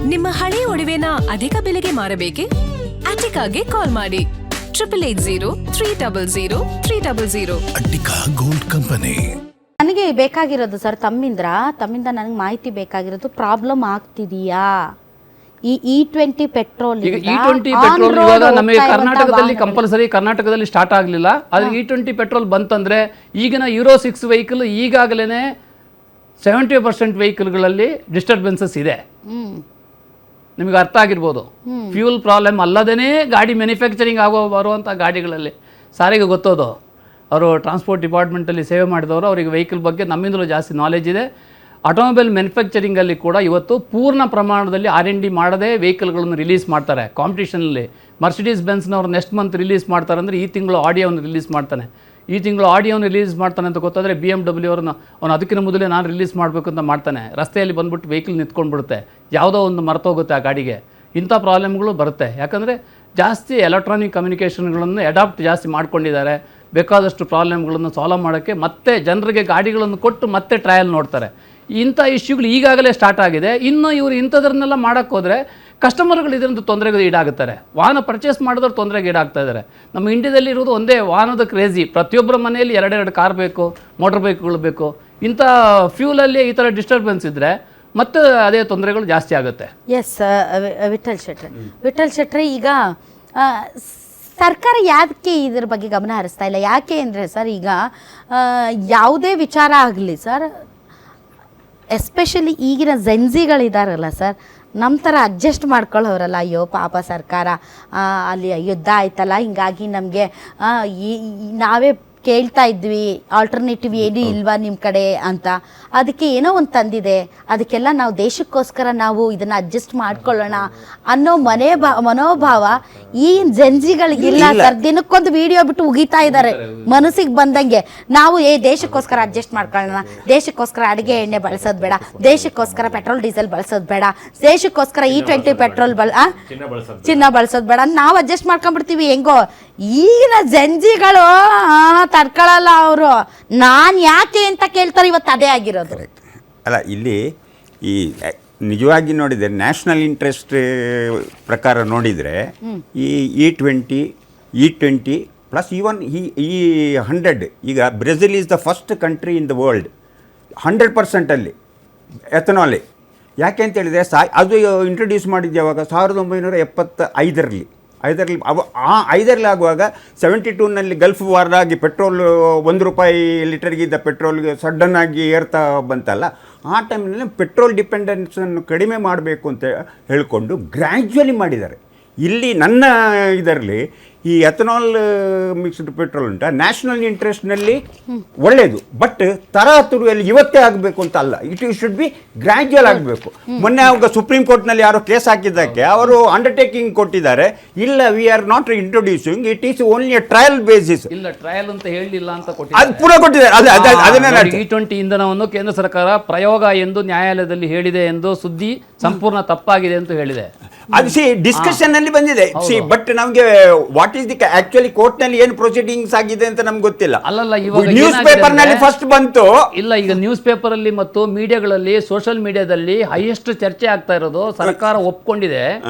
ನಿಮ್ಮ ಹಳೆ ಒಡವೆನ ಅಧಿಕ ಬೆಲೆಗೆ ಮಾರಬೇಕೆ? ಅಟಿಕಾಗೆ ಕಾಲ್ ಮಾಡಿ 880300 ಅಟಿಕಾ ಗೋಲ್ಡ್ ಕಂಪನಿ. ನನಗೆ ಬೇಕಾಗಿರೋದು ಸರ್ ತಮ್ಮಿಂದ ನನಗೆ ಮಾಹಿತಿ ಬೇಕಾಗಿರೋದು ಪ್ರಾಬ್ಲಮ್ ಆಗ್ತಿದೆಯಾ ಈ E20 ಪೆಟ್ರೋಲ್. ಈಗ E20 ಪೆಟ್ರೋಲ್ ಇವಾಗ ನಮಗೆ ಕರ್ನಾಟಕದಲ್ಲಿ ಕಂಪಲ್ಸರಿ ಕರ್ನಾಟಕದಲ್ಲಿ ಸ್ಟಾರ್ಟ್ ಆಗಲಿಲ್ಲ. ಆದ್ರೆ E20 ಪೆಟ್ರೋಲ್ ಬಂತಂದ್ರೆ ಈಗಿನ ಯೂರೋ 6 ವೆಹಿಕಲ್ ಈಗಾಗಲೇ 70% ವೆಹಿಕಲ್ಗಳಲ್ಲಿ ಡಿಸ್ಟರ್ಬೆನ್ಸಸ್ ಇದೆ. ನಿಮಗೆ ಅರ್ಥ ಆಗಿರ್ಬೋದು. ಫ್ಯೂಲ್ ಪ್ರಾಬ್ಲಮ್ ಅಲ್ಲದೇ ಗಾಡಿ ಮ್ಯಾನುಫ್ಯಾಕ್ಚರಿಂಗ್ ಬರುವಂಥ ಗಾಡಿಗಳಲ್ಲಿ ಸಾರಿಗೆ ಗೊತ್ತೋದು. ಅವರು ಟ್ರಾನ್ಸ್ಪೋರ್ಟ್ ಡಿಪಾರ್ಟ್ಮೆಂಟಲ್ಲಿ ಸೇವೆ ಮಾಡಿದವರು, ಅವರಿಗೆ ವೆಹಿಕಲ್ ಬಗ್ಗೆ ನಮ್ಮಿಂದಲೂ ಜಾಸ್ತಿ ನಾಲೆಜ್ ಇದೆ. ಆಟೋಮೊಬೈಲ್ ಮ್ಯಾನುಫ್ಯಾಕ್ಚರಿಂಗಲ್ಲಿ ಕೂಡ ಇವತ್ತು ಪೂರ್ಣ ಪ್ರಮಾಣದಲ್ಲಿ R&D ಮಾಡದೆ ವೆಹಿಕಲ್ಗಳನ್ನು ರಿಲೀಸ್ ಮಾಡ್ತಾರೆ ಕಾಂಪಿಟೇಷನಲ್ಲಿ. ಮರ್ಸಿಡೀಸ್ ಬೆನ್ಸ್ನವ್ರು ನೆಕ್ಸ್ಟ್ ಮಂತ್ ರಿಲೀಸ್ ಮಾಡ್ತಾರೆ ಅಂದರೆ ಈ ತಿಂಗಳು ಆಡಿಯೋವನ್ನು ರಿಲೀಸ್ ಮಾಡ್ತಾನೆ. ಈ ತಿಂಗಳು ಆಡಿಯೋವನ್ನು ರಿಲೀಸ್ ಮಾಡ್ತಾನೆ ಅಂತ ಗೊತ್ತಾದರೆ BMW ಅವ್ರನ್ನ ಅವನು ಅದಕ್ಕಿಂತ ಮೊದಲೇ ನಾನು ರಿಲೀಸ್ ಮಾಡಬೇಕು ಅಂತ ಮಾಡ್ತಾನೆ. ರಸ್ತೆಯಲ್ಲಿ ಬಂದುಬಿಟ್ಟು ವೆಹಿಕಲ್ ನಿಂತ್ಕೊಂಡ್ಬಿಡುತ್ತೆ, ಯಾವುದೋ ಒಂದು ಮರ್ತೋಗುತ್ತೆ ಆ ಗಾಡಿಗೆ. ಇಂಥ ಪ್ರಾಬ್ಲಮ್ಗಳು ಬರುತ್ತೆ. ಯಾಕಂದರೆ ಜಾಸ್ತಿ ಎಲೆಕ್ಟ್ರಾನಿಕ್ ಕಮ್ಯುನಿಕೇಷನ್ಗಳನ್ನು ಅಡಾಪ್ಟ್ ಜಾಸ್ತಿ ಮಾಡ್ಕೊಂಡಿದ್ದಾರೆ. ಬೇಕಾದಷ್ಟು ಪ್ರಾಬ್ಲಮ್ಗಳನ್ನು ಸಾಲ್ವ್ ಮಾಡೋಕ್ಕೆ ಮತ್ತೆ ಜನರಿಗೆ ಗಾಡಿಗಳನ್ನು ಕೊಟ್ಟು ಮತ್ತೆ ಟ್ರಯಲ್ ನೋಡ್ತಾರೆ. ಇಂಥ ಇಶ್ಯೂಗಳು ಈಗಾಗಲೇ ಸ್ಟಾರ್ಟ್ ಆಗಿದೆ. ಇನ್ನು ಇವರು ಇಂಥದ್ರನ್ನೆಲ್ಲ ಮಾಡೋಕ್ಕೆ ಹೋದರೆ ಕಸ್ಟಮರ್ಗಳು ಇದರಿಂದ ತೊಂದರೆಗೆ ಈಡಾಗುತ್ತಾರೆ. ವಾಹನ ಪರ್ಚೇಸ್ ಮಾಡಿದವ್ರು ತೊಂದರೆಗೆ ಈಡಾಗ್ತಾ ಇದ್ದಾರೆ. ನಮ್ಮ ಇಂಡಿಯಾದಲ್ಲಿ ಇರೋದು ಒಂದೇ ವಾಹನದ ಕ್ರೇಜಿ. ಪ್ರತಿಯೊಬ್ಬರ ಮನೆಯಲ್ಲಿ 2 ಕಾರ್ ಬೇಕು, ಮೋಟರ್ ಬೈಕ್ಗಳು ಬೇಕು. ಇಂಥ ಫ್ಯೂಲಲ್ಲಿ ಈ ಥರ ಡಿಸ್ಟರ್ಬೆನ್ಸ್ ಇದ್ದರೆ ಮತ್ತೆ ಅದೇ ತೊಂದರೆಗಳು ಜಾಸ್ತಿ ಆಗುತ್ತೆ. ಎಸ್ ವಿಠಲ್ ಶೆಟ್ರೆ ಈಗ ಸರ್ಕಾರ ಯಾಕೆ ಇದ್ರ ಬಗ್ಗೆ ಗಮನ ಹರಿಸ್ತಾ ಇಲ್ಲ? ಯಾಕೆ ಅಂದರೆ ಸರ್ ಈಗ ಯಾವುದೇ ವಿಚಾರ ಆಗಲಿ ಸರ್, ಎಸ್ಪೆಷಲಿ ಈಗಿನ ಜೆನ್ಸಿಗಳಿದಾರಲ್ಲ ಸರ್, ನಮ್ಮ ಥರ ಅಡ್ಜಸ್ಟ್ ಮಾಡ್ಕೊಳ್ಳೋರಲ್ಲ. ಅಯ್ಯೋ ಪಾಪ ಸರ್ಕಾರ ಅಲ್ಲಿ ಯುದ್ಧ ಆಯ್ತಲ್ಲ, ಹಿಂಗಾಗಿ ನಮಗೆ ನಾವೇ ಕೇಳ್ತಾ ಇದ್ವಿ ಆಲ್ಟರ್ನೇಟಿವ್ ಏನೂ ಇಲ್ವಾ ನಿಮ್ಮ ಕಡೆ ಅಂತ. ಅದಕ್ಕೆ ಏನೋ ಒಂದು ತಂದಿದೆ, ಅದಕ್ಕೆಲ್ಲ ನಾವು ದೇಶಕ್ಕೋಸ್ಕರ ನಾವು ಇದನ್ನು ಅಡ್ಜಸ್ಟ್ ಮಾಡ್ಕೊಳ್ಳೋಣ ಅನ್ನೋ ಮನೋಭಾವ ಈ ಜೆನ್ಸಿಗಳಿಗಿಲ್ಲ ಸರ್. ದಿನಕ್ಕೊಂದು ವಿಡಿಯೋ ಬಿಟ್ಟು ಉಗಿತಾ ಇದ್ದಾರೆ ಮನಸ್ಸಿಗೆ ಬಂದಂಗೆ. ನಾವು ದೇಶಕ್ಕೋಸ್ಕರ ಅಡ್ಜಸ್ಟ್ ಮಾಡ್ಕೊಳ್ಳೋಣ, ದೇಶಕ್ಕೋಸ್ಕರ ಅಡುಗೆ ಎಣ್ಣೆ ಬಳಸೋದು ಬೇಡ, ದೇಶಕ್ಕೋಸ್ಕರ ಪೆಟ್ರೋಲ್ ಡೀಸೆಲ್ ಬಳಸೋದು ಬೇಡ, ದೇಶಕ್ಕೋಸ್ಕರ E20 ಪೆಟ್ರೋಲ್ ಚಿನ್ನ ಬಳಸೋದು ಬೇಡ ಅಂತ ನಾವು ಅಡ್ಜಸ್ಟ್ ಮಾಡ್ಕೊಂಡ್ಬಿಡ್ತೀವಿ. ಹೆಂಗೋ ಈಗಿನ ಜೆನ್ಸಿಗಳು ತಡ್ಕೊಳ್ಳಲ್ಲ. ಅವರು ನಾನು ಯಾಕೆ ಅಂತ ಕೇಳ್ತಾರೆ. ಇವತ್ತು ಅದೇ ಆಗಿರೋದು ಅಲ್ಲ. ಇಲ್ಲಿ ಈ ನಿಜವಾಗಿ ನೋಡಿದರೆ ನ್ಯಾಷನಲ್ ಇಂಟ್ರೆಸ್ಟ್ ಪ್ರಕಾರ ನೋಡಿದರೆ ಈ E20 ಪ್ಲಸ್ ಈವನ್ ಈ 100 ಈಗ Brazil is the first country in the world 100%ಅಲ್ಲಿ ಎಥನಾಲಿ. ಯಾಕೆ ಅಂತ ಹೇಳಿದರೆ ಅದು ಇಂಟ್ರೊಡ್ಯೂಸ್ ಮಾಡಿದ್ದು ಯಾವಾಗ 1975ರಲ್ಲಿ ಆಗುವಾಗ 72ನಲ್ಲಿ ಗಲ್ಫ್ ವಾರ್ ಆಗಿ ಪೆಟ್ರೋಲ್ ₹1 ಲೀಟರ್ಗಿದ್ದ ಪೆಟ್ರೋಲ್ಗೆ ಸಡನ್ನಾಗಿ ಏರ್ತಾ ಬಂತಲ್ಲ. ಆ ಟೈಮ್ನಲ್ಲಿ ಪೆಟ್ರೋಲ್ ಡಿಪೆಂಡೆನ್ಸನ್ನು ಕಡಿಮೆ ಮಾಡಬೇಕು ಅಂತ ಹೇಳಿಕೊಂಡು ಗ್ರ್ಯಾಜುವಲಿ ಮಾಡಿದ್ದಾರೆ. ಇಲ್ಲಿ ನನ್ನ ಇದರಲ್ಲಿ ಈ ಎಥನಾಲ್ ಮಿಕ್ಸ್ಡ್ ಪೆಟ್ರೋಲ್ ಉಂಟ ನ್ಯಾಷನಲ್ ಇಂಟ್ರೆಸ್ಟ್ನಲ್ಲಿ ಒಳ್ಳೆಯದು. ಬಟ್ ತರಾತುರಿಯಲ್ಲಿ ಇವತ್ತೇ ಆಗಬೇಕು ಅಂತ ಅಲ್ಲ. ಇಟ್ ಶುಡ್ ಬಿ ಗ್ರ್ಯಾಜುವಲ್ ಆಗಬೇಕು. ಮೊನ್ನೆ ಅವಾಗ ಸುಪ್ರೀಂ ಕೋರ್ಟ್ನಲ್ಲಿ ಯಾರೋ ಕೇಸ್ ಹಾಕಿದ್ದಕ್ಕೆ ಅವರು ಅಂಡರ್ಟೇಕಿಂಗ್ ಕೊಟ್ಟಿದ್ದಾರೆ, ಇಲ್ಲ we are not introducing, it is only A trial basis. ಇಲ್ಲ ಟ್ರಯಲ್ ಅಂತ ಹೇಳಿಲ್ಲ ಅಂತ ಅದು ಪೂರ ಕೊಟ್ಟಿದ್ದಾರೆ. E20 ಇಂಧನವನ್ನು ಕೇಂದ್ರ ಸರ್ಕಾರ ಪ್ರಯೋಗ ಎಂದು ನ್ಯಾಯಾಲಯದಲ್ಲಿ ಹೇಳಿದೆ ಎಂದು ಸುದ್ದಿ ಸಂಪೂರ್ಣ ತಪ್ಪಾಗಿದೆ ಅಂತ ಹೇಳಿದೆ. ಅದು ಡಿಸ್ಕಷನ್ ಅಲ್ಲಿ ಬಂದಿದೆ. ಬಟ್ ನಮಗೆ what is the actually court ನಲ್ಲಿ ಏನು ಪ್ರೊಸೀಡಿಂಗ್ಸ್ ಆಗಿದೆ ಅಂತ ನಮ್ಗೆ ಗೊತ್ತಿಲ್ಲ. ಅಲ್ಲಲ್ಲ, ಇವಾಗ ನ್ಯೂಸ್ ಪೇಪರ್ ನಲ್ಲಿ ಫಸ್ಟ್ ಬಂತು. ಇಲ್ಲ, ಈಗ ನ್ಯೂಸ್ ಪೇಪರ್ ಅಲ್ಲಿ ಮತ್ತು ಮೀಡಿಯಾಗಳಲ್ಲಿ ಸೋಷಿಯಲ್ ಮೀಡಿಯಾದಲ್ಲಿ ಹೈಯೆಸ್ಟ್ ಚರ್ಚೆ ಆಗ್ತಾ ಇರೋದು ಸರ್ಕಾರ ಒಪ್ಕೊಂಡಿದೆ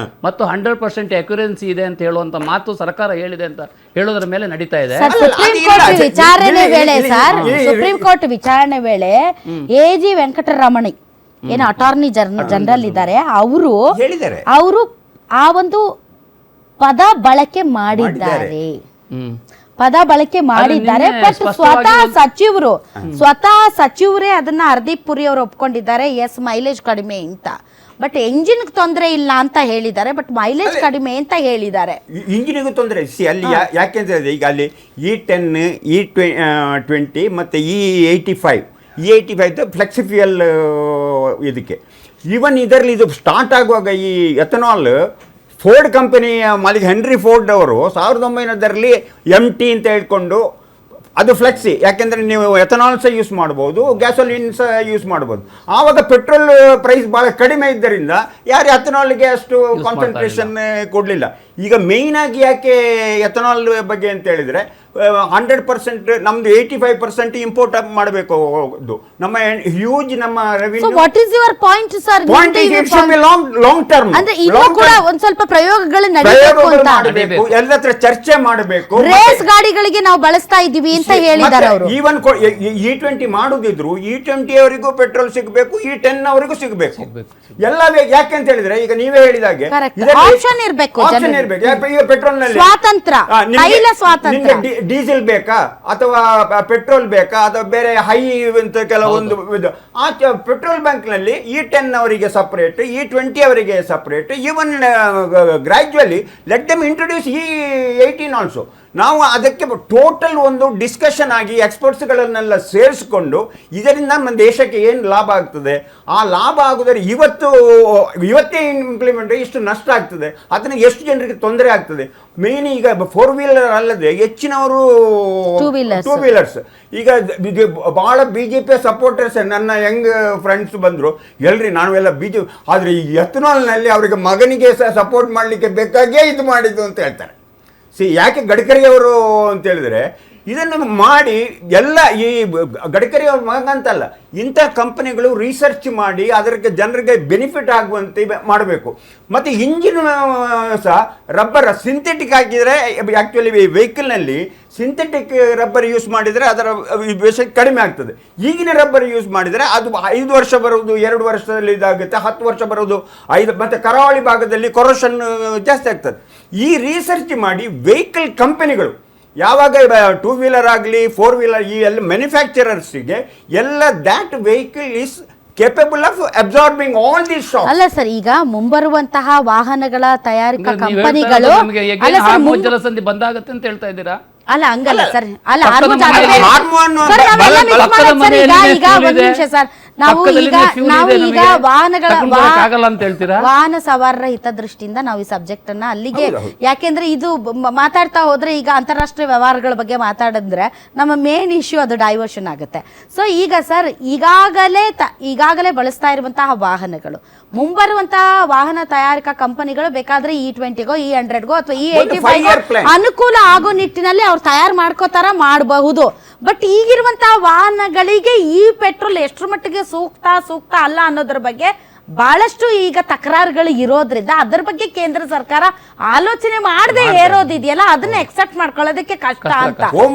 ಮತ್ತು 100% ಅಕ್ಯುರೆನ್ಸಿ ಇದೆ ಅಂತ ಹೇಳುವಂತ ಮಾತು ಸರ್ಕಾರ ಹೇಳಿದೆ ಅಂತ ಹೇಳೋದ್ರ ಮೇಲೆ ನಡೀತಾ ಇದೆ. ಸುಪ್ರೀಂ ಕೋರ್ಟ್ ವಿಚಾರಣೆ ವೇಳೆ AG ವೆಂಕಟರಮಣಿ ಏನು ಅಟಾರ್ನಿ ಜನರಲ್ ಇದ್ದಾರೆ, ಅವರು ಆ ಒಂದು ಪದ ಬಳಕೆ ಮಾಡಿದ್ದಾರೆ. ಬಟ್ ಸ್ವತಃ ಸಚಿವರೇ ಅದನ್ನ ಹರ್ದೀಪ್ ಪುರಿ ಅವರು ಒಪ್ಕೊಂಡಿದ್ದಾರೆ. ಎಸ್, ಮೈಲೇಜ್ ಕಡಿಮೆ ಅಂತ, ಬಟ್ ಎಂಜಿನ್ ತೊಂದರೆ ಇಲ್ಲ ಅಂತ ಹೇಳಿದ್ದಾರೆ, ಬಟ್ ಮೈಲೇಜ್ ಕಡಿಮೆ ಅಂತ ಹೇಳಿದ್ದಾರೆ. ಇಂಜಿನಿಗೂ ತೊಂದರೆ ಅಲ್ಲಿ ಯಾಕೆಂದ್ರೆ ಈಗ ಅಲ್ಲಿ E10 E20 ಮತ್ತೆ E85 ಫ್ಲೆಕ್ಸಿಫಿಯಲ್ ಇದಕ್ಕೆ. ಈವನ್ ಇದರಲ್ಲಿ ಇದು ಸ್ಟಾರ್ಟ್ ಆಗುವಾಗ ಈ ಎಥನಾಲ್ ಫೋರ್ಡ್ ಕಂಪನಿಯ ಮಾಲೀಕ ಹೆನ್ರಿ ಫೋರ್ಡ್ ಅವರು 1900ರಲ್ಲಿ MT ಅಂತ ಹೇಳ್ಕೊಂಡು ಅದು ಫ್ಲೆಕ್ಸಿ, ಯಾಕೆಂದರೆ ನೀವು ಎಥನಾಲ್ ಸಹ ಯೂಸ್ ಮಾಡ್ಬೋದು, ಗ್ಯಾಸೋಲಿನ್ ಸಹ ಯೂಸ್ ಮಾಡ್ಬೋದು. ಆವಾಗ ಪೆಟ್ರೋಲ್ ಪ್ರೈಸ್ ಭಾಳ ಕಡಿಮೆ ಇದ್ದರಿಂದ ಯಾರು ಎಥನಾಲ್ಗೆ ಅಷ್ಟು ಕಾನ್ಸಂಟ್ರೇಷನ್ ಕೊಡಲಿಲ್ಲ. ಈಗ ಮೇಯ್ನ್ ಆಗಿ ಯಾಕೆ ಎಥನಾಲ್ ಬಗ್ಗೆ ಅಂತ ಹೇಳಿದ್ರೆ 100% ನಮ್ದು 85% ಇಂಪೋರ್ಟ್ ಮಾಡಬೇಕು. ನಮ್ಮ ಹ್ಯೂಜ್ ನಮ್ಮ so what is your point sir? Long term ಅಂದ್ರೆ ಇನ್ನೂ ಕೂಡ ಒಂದ್ ಸ್ವಲ್ಪ ಪ್ರಯೋಗಗಳು ನಡೆಯಬೇಕು ಅಂತ, ಮಾಡಬೇಕು, ಎಲ್ಲ ಹತ್ರ ಚರ್ಚೆ ಮಾಡಬೇಕು. ರೇಸ್ ಗಾಡಿಗಳಿಗೆ ನಾವು ಬಳಸ್ತಾ ಇದೀವಿ ಅಂತ ಹೇಳಿದ್ದಾರೆ ಅವರು. ಈವನ್ E20 ಮಾಡುದಿದ್ರು E20 ಅವರಿಗೂ ಪೆಟ್ರೋಲ್ ಸಿಗಬೇಕು, E10 ಅವರಿಗೂ ಸಿಗಬೇಕು, ಎಲ್ಲ ಯಾಕೆಂತ ಹೇಳಿದ್ರೆ ಈಗ ನೀವೇ ಹೇಳಿದಾಗೆ ಆಪ್ಷನ್ ಇರಬೇಕು, ಈಗ ಪೆಟ್ರೋಲ್ ನಲ್ಲಿ ಸ್ವಾತಂತ್ರ್ಯ, ತೈಲ ಸ್ವಾತಂತ್ರ್ಯ, ಡೀಸೆಲ್ ಬೇಕಾ ಅಥವಾ ಪೆಟ್ರೋಲ್ ಬೇಕಾ ಅಥವಾ ಬೇರೆ ಹೈ ಅಂತ ಕೆಲವೊಂದು ಆ ಪೆಟ್ರೋಲ್ ಬ್ಯಾಂಕ್ ನಲ್ಲಿ E10 ಅವರಿಗೆ ಸಪರೇಟ್, E20 ಅವರಿಗೆ separate, even gradually let them introduce E18 also. ನಾವು ಅದಕ್ಕೆ ಟೋಟಲ್ ಒಂದು ಡಿಸ್ಕಷನ್ ಆಗಿ ಎಕ್ಸ್ಪರ್ಟ್ಸ್ಗಳನ್ನೆಲ್ಲ ಸೇರಿಸ್ಕೊಂಡು ಇದರಿಂದ ನಮ್ಮ ದೇಶಕ್ಕೆ ಏನು ಲಾಭ ಆಗ್ತದೆ, ಆ ಲಾಭ ಆಗುದರೆ ಇವತ್ತೇ ಇಂಪ್ಲಿಮೆಂಟ್ ಇಷ್ಟು ನಷ್ಟ ಆಗ್ತದೆ, ಅದನ್ನು ಎಷ್ಟು ಜನರಿಗೆ ತೊಂದರೆ ಆಗ್ತದೆ. ಮೇನ್ ಈಗ 4 ವೀಲರ್ ಅಲ್ಲದೆ ಹೆಚ್ಚಿನವರು 2 ವೀಲರ್ಸ್. ಈಗ ಬಹಳ BJP ಸಪೋರ್ಟರ್ಸ್ ನನ್ನ ಯಂಗ್ ಫ್ರೆಂಡ್ಸ್ ಬಂದರು, ಎಲ್ರಿ ನಾವೆಲ್ಲ BJP, ಆದರೆ ಈ ಎಥನಾಲ್ನಲ್ಲಿ ಅವರಿಗೆ ಮಗನಿಗೆ ಸಪೋರ್ಟ್ ಮಾಡಲಿಕ್ಕೆ ಬೇಕಾಗಿಯೇ ಇದು ಮಾಡಿದ್ದು ಅಂತ ಹೇಳ್ತಾರೆ. ಯಾಕೆ ಗಡ್ಕರಿ ಅವರು ಅಂತ ಹೇಳಿದ್ರೆ ಇದನ್ನು ಮಾಡಿ ಎಲ್ಲ ಈ ಗಡ್ಕರಿ ಅವ್ರ ಮಗಂತಲ್ಲ, ಇಂಥ ಕಂಪನಿಗಳು ರಿಸರ್ಚ್ ಮಾಡಿ ಅದಕ್ಕೆ ಜನರಿಗೆ ಬೆನಿಫಿಟ್ ಆಗುವಂತೆ ಮಾಡಬೇಕು. ಮತ್ತು ಇಂಜಿನ್ ಸಹ ರಬ್ಬರ್ ಸಿಂಥೆಟಿಕ್ ಹಾಕಿದರೆ, ಆ್ಯಕ್ಚುಲಿ ವೆಹಿಕಲ್ನಲ್ಲಿ ಸಿಂಥೆಟಿಕ್ ರಬ್ಬರ್ ಯೂಸ್ ಮಾಡಿದರೆ ಅದರ ವೇಷ ಕಡಿಮೆ ಆಗ್ತದೆ. ಈಗಿನ ರಬ್ಬರ್ ಯೂಸ್ ಮಾಡಿದರೆ ಅದು 5 ವರ್ಷ ಬರುವುದು, 2 ವರ್ಷದಲ್ಲಿ ಇದಾಗುತ್ತೆ, 10 ವರ್ಷ ಬರುವುದು, 5 ಮತ್ತು ಕರಾವಳಿ ಭಾಗದಲ್ಲಿ ಕೊರೋಷನ್ ಜಾಸ್ತಿ ಆಗ್ತದೆ. ಈ ರಿಸರ್ಚ್ ಮಾಡಿ ವೆಹಿಕಲ್ ಕಂಪನಿಗಳು ಯಾವಾಗ 2 ವೀಲರ್ ಆಗಲಿ 4 ವೀಲರ್ ಈ ಎಲ್ಲ ಮ್ಯಾನುಫ್ಯಾಕ್ಚರರ್ಸ್ಗೆ ಎಲ್ಲ that vehicle is capable of absorbing all these shocks. ಅಲ್ಲ ಸರ್, ಈಗ ಮುಂಬರುವಂತಹ ವಾಹನಗಳ ತಯಾರಿಕಾ ಕಂಪನಿಗಳು ಜಲಸಂಧಿ ಬಂದಾಗತ್ತೆ ಅಂತ ಹೇಳ್ತಾ ಇದ್ದೀರಾ? ಅಲ್ಲ ಹಂಗಲ್ಲ ಸರ್, ಅಲ್ಲ ವಾಹನ ಸವಾರರ ಹಿತದೃಷ್ಟಿಯಿಂದ ನಾವು ಈ ಸಬ್ಜೆಕ್ಟ್ ಅನ್ನ ಅಲ್ಲಿಗೆ, ಯಾಕೆಂದ್ರೆ ಇದು ಮಾತಾಡ್ತಾ ಹೋದ್ರೆ ಈಗ ಅಂತಾರಾಷ್ಟ್ರೀಯ ವ್ಯವಹಾರಗಳ ಬಗ್ಗೆ ಮಾತಾಡಿದ್ರೆ ನಮ್ಮ ಮೇನ್ ಇಶ್ಯೂ ಅದು ಡೈವರ್ಷನ್ ಆಗುತ್ತೆ. ಸೊ ಈಗ ಸರ್ ಈಗಾಗಲೇ ಬಳಸ್ತಾ ಇರುವಂತಹ ವಾಹನಗಳು, ಮುಂಬರುವಂತಹ ವಾಹನ ತಯಾರಿಕಾ ಕಂಪನಿಗಳು ಬೇಕಾದ್ರೆ E20ಗೋ E100ಗೋ ಅಥವಾ E85 ಅನುಕೂಲ ಆಗೋ ನಿಟ್ಟಿನಲ್ಲಿ ಅವ್ರು ತಯಾರು ಮಾಡ್ಕೋತಾರ ಮಾಡಬಹುದು. ಬಟ್ ಈಗಿರುವಂತಹ ವಾಹನಗಳಿಗೆ ಈ ಪೆಟ್ರೋಲ್ ಎಷ್ಟರ ಮಟ್ಟಿಗೆ ಸೂಕ್ತ ಅಲ್ಲ ಅನ್ನೋದ್ರ ಬಗ್ಗೆ ಬಹಳಷ್ಟು ಈಗ ತಕರಾರುಗಳು ಇರೋದ್ರಿಂದ ಅದರ ಬಗ್ಗೆ ಕೇಂದ್ರ ಸರ್ಕಾರ ಆಲೋಚನೆ ಮಾಡದೆ ಏರೋದಿದೆಯಲ್ಲ, ಅದನ್ನ ಎಕ್ಸೆಪ್ಟ್ ಮಾಡ್ಕೊಳ್ಳೋದಕ್ಕೆ ಕಷ್ಟ ಅಂತ.